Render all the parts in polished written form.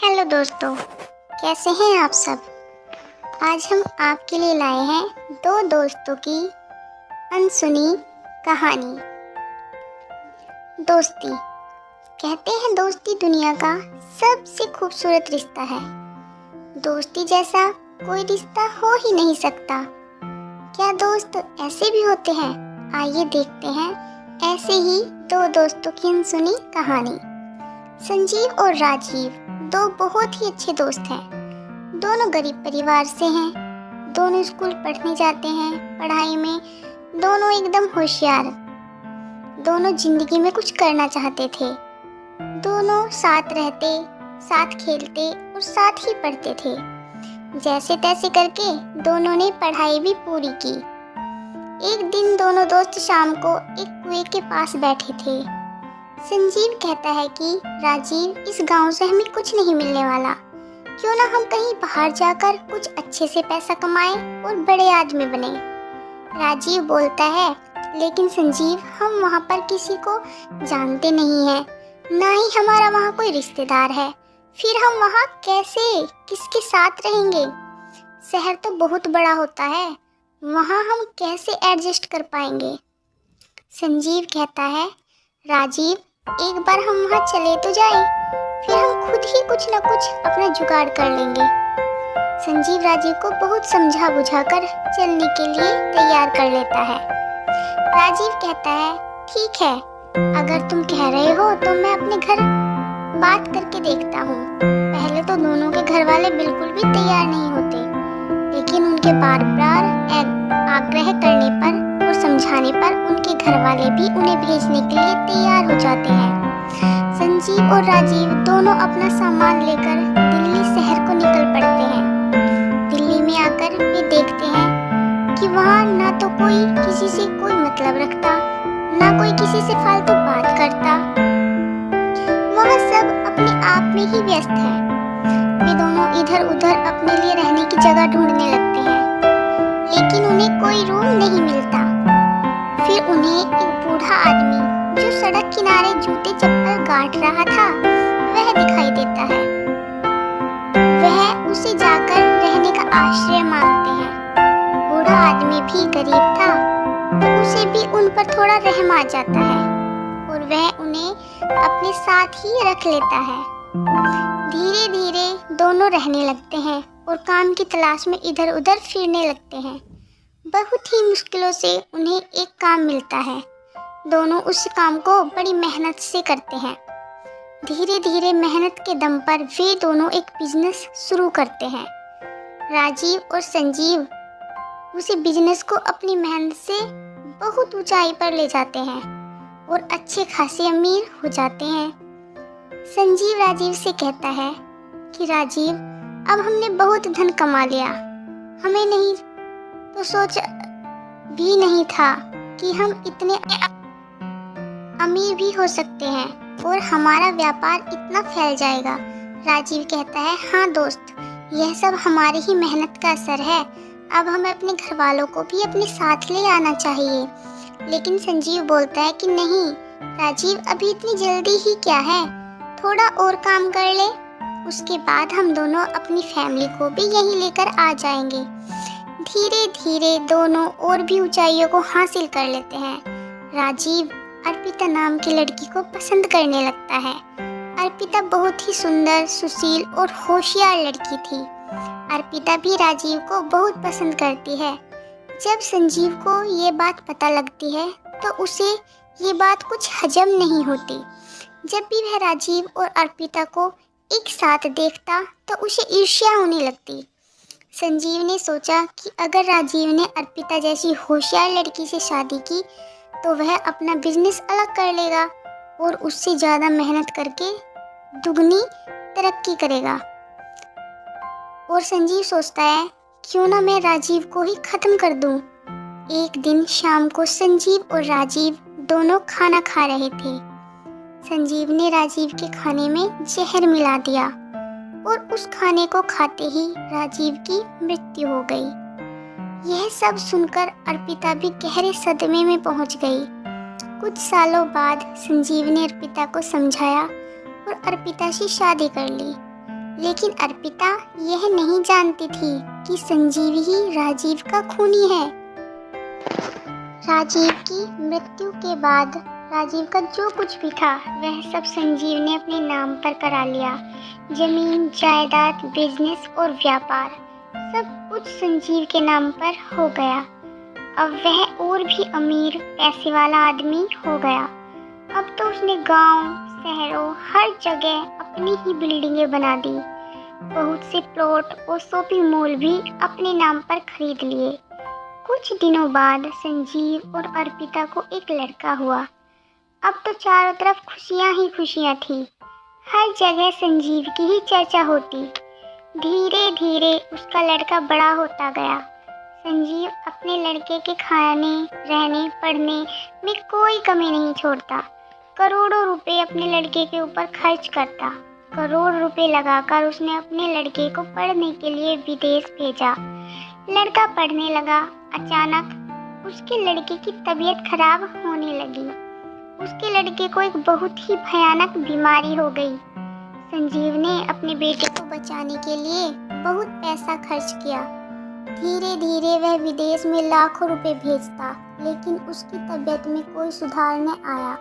Hello दोस्तों, कैसे हैं आप सब। आज हम आपके लिए लाए हैं दो दोस्तों की अनसुनी कहानी। दोस्ती। कहते हैं दोस्ती दुनिया का सबसे खूबसूरत रिश्ता है। दोस्ती जैसा कोई रिश्ता हो ही नहीं सकता। क्या दोस्त ऐसे भी होते हैं? आइए देखते हैं ऐसे ही दो दोस्तों की अनसुनी कहानी। संजीव और राजीव दो बहुत ही अच्छे दोस्त हैं। दोनों गरीब परिवार से हैं। दोनों स्कूल पढ़ने जाते हैं। पढ़ाई में दोनों एकदम होशियार। दोनों जिंदगी में कुछ करना चाहते थे। दोनों साथ रहते, साथ खेलते और साथ ही पढ़ते थे। जैसे तैसे करके दोनों ने पढ़ाई भी पूरी की। एक दिन दोनों दोस्त शाम को एक कुएं के पास बैठे थे। संजीव कहता है कि राजीव, इस गांव से हमें कुछ नहीं मिलने वाला। क्यों ना हम कहीं बाहर जाकर कुछ अच्छे से पैसा कमाएं और बड़े आदमी बने। राजीव बोलता है, लेकिन संजीव, हम वहां पर किसी को जानते नहीं हैं, ना ही हमारा वहां कोई रिश्तेदार है। फिर हम वहां कैसे, किसके साथ रहेंगे? शहर तो बहुत बड़ा होता है, वहां हम कैसे एडजस्ट कर पाएंगे? संजीव कहता है, राजीव, एक बार हम वहाँ चले तो जाएं, फिर हम खुद ही कुछ न कुछ अपना जुगाड़ कर लेंगे। संजीव राजीव को बहुत समझा बुझाकर चलने के लिए तैयार कर लेता है। राजीव कहता है, ठीक है, अगर तुम कह रहे हो तो मैं अपने घर बात करके देखता हूँ। पहले तो दोनों के घर वाले बिल्कुल भी तैयार नहीं होते, लेकिन उनके बार बार आग्रह करने पर और समझाने पर उनके घर वाले भी उन्हें भेजने के लिए तैयार हो जाते हैं। संजीव और राजीव दोनों अपना सामान लेकर दिल्ली शहर को निकल पड़ते हैं। दिल्ली में आकर वे देखते हैं कि वहाँ ना तो कोई किसी से कोई मतलब रखता, ना कोई किसी से फालतू बात करता। वहाँ सब अपने आप में ही व्यस्त है। वे दोनों इधर उधर अपने लिए रहने की जगह ढूंढने लगते हैं, लेकिन उन्हें कोई रूम नहीं मिलता। फिर उन्हें एक बूढ़ा आदमी जो सड़क किनारे जूते चप्पल गांठ रहा था, वह दिखाई देता है। वह उसे जाकर रहने का आश्रय मांगते हैं। बूढ़ा आदमी भी गरीब था, तो उसे भी उन पर थोड़ा रहम आ जाता है और वह उन्हें अपने साथ ही रख लेता है। धीरे धीरे दोनों रहने लगते हैं और काम की तलाश में इधर उधर फिरने लगते हैं। बहुत ही मुश्किलों से उन्हें एक काम मिलता है। दोनों उस काम को बड़ी मेहनत से करते हैं। धीरे धीरे मेहनत के दम पर वे दोनों एक बिजनेस शुरू करते हैं। राजीव और संजीव उसी बिजनेस को अपनी मेहनत से बहुत ऊंचाई पर ले जाते हैं और अच्छे खासे अमीर हो जाते हैं। संजीव राजीव से कहता है कि राजीव, अब हमने बहुत धन कमा लिया। हमें नहीं तो सोच भी नहीं था कि हम इतने अमीर भी हो सकते हैं और हमारा व्यापार इतना फैल जाएगा। राजीव कहता है, हाँ दोस्त, यह सब हमारी ही मेहनत का असर है। अब हमें अपने घर वालों को भी अपने साथ ले आना चाहिए। लेकिन संजीव बोलता है कि नहीं राजीव, अभी इतनी जल्दी ही क्या है, थोड़ा और काम कर ले, उसके बाद हम दोनों अपनी फैमिली को भी यहीं लेकर आ जाएंगे। धीरे धीरे दोनों और भी ऊंचाइयों को हासिल कर लेते हैं। राजीव अर्पिता नाम की लड़की को पसंद करने लगता है। अर्पिता बहुत ही सुंदर, सुशील और होशियार लड़की थी। अर्पिता भी राजीव को बहुत पसंद करती है। जब संजीव को ये बात पता लगती है तो उसे ये बात कुछ हजम नहीं होती। जब भी वह राजीव और अर्पिता को एक साथ देखता तो उसे ईर्ष्या होने लगती। संजीव ने सोचा कि अगर राजीव ने अर्पिता जैसी होशियार लड़की से शादी की तो वह अपना बिजनेस अलग कर लेगा और उससे ज़्यादा मेहनत करके दुगनी तरक्की करेगा। और संजीव सोचता है, क्यों ना मैं राजीव को ही ख़त्म कर दूं। एक दिन शाम को संजीव और राजीव दोनों खाना खा रहे थे। संजीव ने राजीव के खाने में जहर मिला दिया और उस खाने को खाते ही राजीव की मृत्यु हो गई। यह सब सुनकर अर्पिता भी गहरे सदमे में पहुंच गई। कुछ सालों बाद संजीव ने अर्पिता को समझाया और अर्पिता से शादी कर ली। लेकिन अर्पिता यह नहीं जानती थी कि संजीव ही राजीव का खूनी है। राजीव की मृत्यु के बाद राजीव का जो कुछ भी था वह सब संजीव ने अपने नाम पर करा लिया। जमीन, जायदाद, बिजनेस और व्यापार सब कुछ संजीव के नाम पर हो गया। अब वह और भी अमीर पैसे वाला आदमी हो गया। अब तो उसने गांव, शहरों, हर जगह अपनी ही बिल्डिंगें बना दी। बहुत से प्लॉट और शॉपिंग मॉल भी अपने नाम पर खरीद लिए। कुछ दिनों बाद संजीव और अर्पिता को एक लड़का हुआ। अब तो चारों तरफ खुशियां ही खुशियां थी। हर जगह संजीव की ही चर्चा होती। धीरे धीरे उसका लड़का बड़ा होता गया। संजीव अपने लड़के के खाने, रहने, पढ़ने में कोई कमी नहीं छोड़ता। करोड़ों रुपए अपने लड़के के ऊपर खर्च करता। करोड़ रुपए लगाकर उसने अपने लड़के को पढ़ने के लिए विदेश भेजा। लड़का पढ़ने लगा। अचानक उसके लड़के की तबीयत खराब होने लगी। उसके लड़के को एक बहुत ही भयानक बीमारी हो गई। संजीव ने अपने बेटे को बचाने के लिए बहुत पैसा खर्च किया। धीरे धीरे वह विदेश में लाखों रुपए भेजता, लेकिन उसकी तबीयत में कोई सुधार न आया।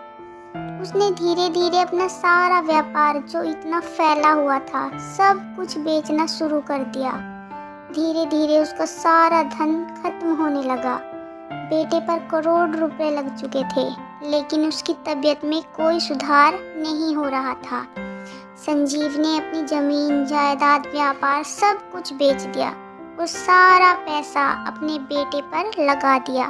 उसने धीरे धीरे अपना सारा व्यापार जो इतना फैला हुआ था सब कुछ बेचना शुरू कर दिया। धीरे धीरे उसका सारा धन खत्म होने लगा। बेटे पर करोड़ रुपए लग चुके थे, लेकिन उसकी तबीयत में कोई सुधार नहीं हो रहा था। संजीव ने अपनी जमीन, जायदाद, व्यापार सब कुछ बेच दिया और सारा पैसा अपने बेटे पर लगा दिया।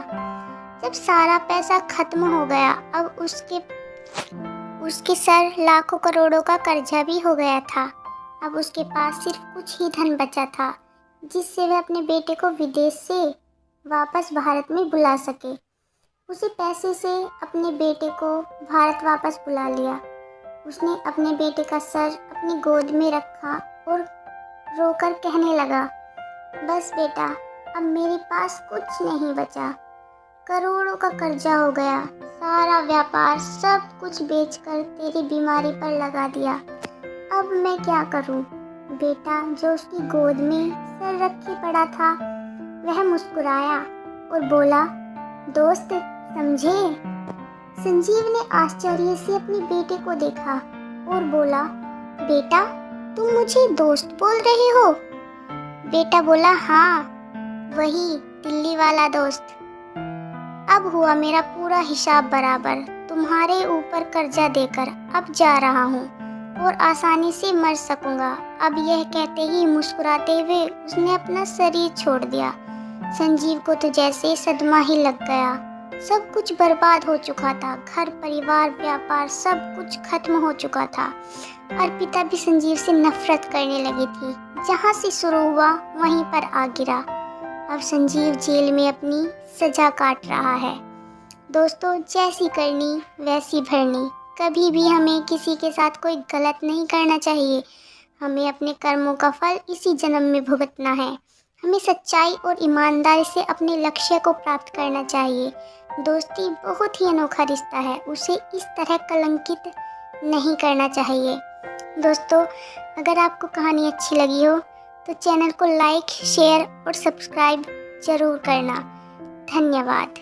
जब सारा पैसा खत्म हो गया, अब उसके सर लाखों करोड़ों का कर्जा भी हो गया था। अब उसके पास सिर्फ कुछ ही धन बचा था, जिससे वह अपने बेटे को विदेश से वापस भारत में बुला सके। उसी पैसे से अपने बेटे को भारत वापस बुला लिया। उसने अपने बेटे का सर अपनी गोद में रखा और रोकर कहने लगा, बस बेटा, अब मेरे पास कुछ नहीं बचा। करोड़ों का कर्जा हो गया। सारा व्यापार सब कुछ बेचकर तेरी बीमारी पर लगा दिया। अब मैं क्या करूं? बेटा, जो उसकी गोद में सर रखे पड़ा था, वह मुस्कुराया और बोला, दोस्त, समझे? संजीव ने आश्चर्य से अपने बेटे को देखा और बोला, बेटा, तुम मुझे दोस्त बोल रहे हो? बेटा बोला, हाँ, वही दिल्ली वाला दोस्त। अब हुआ मेरा पूरा हिसाब बराबर। तुम्हारे ऊपर कर्जा देकर अब जा रहा हूँ और आसानी से मर सकूंगा। अब यह कहते ही मुस्कुराते हुए उसने अपना शरीर छोड़ दिया। संजीव को तो जैसे सदमा ही लग गया। सब कुछ बर्बाद हो चुका था। घर, परिवार, व्यापार सब कुछ खत्म हो चुका था। अर्पिता भी संजीव से नफरत करने लगी थी। जहाँ से शुरू हुआ वहीं पर आ गिरा। अब संजीव जेल में अपनी सजा काट रहा है। दोस्तों, जैसी करनी वैसी भरनी। कभी भी हमें किसी के साथ कोई गलत नहीं करना चाहिए। हमें अपने कर्मों का फल इसी जन्म में भुगतना है। हमें सच्चाई और ईमानदारी से अपने लक्ष्य को प्राप्त करना चाहिए। दोस्ती बहुत ही अनोखा रिश्ता है, उसे इस तरह कलंकित नहीं करना चाहिए। दोस्तों, अगर आपको कहानी अच्छी लगी हो तो चैनल को लाइक, शेयर और सब्सक्राइब जरूर करना। धन्यवाद।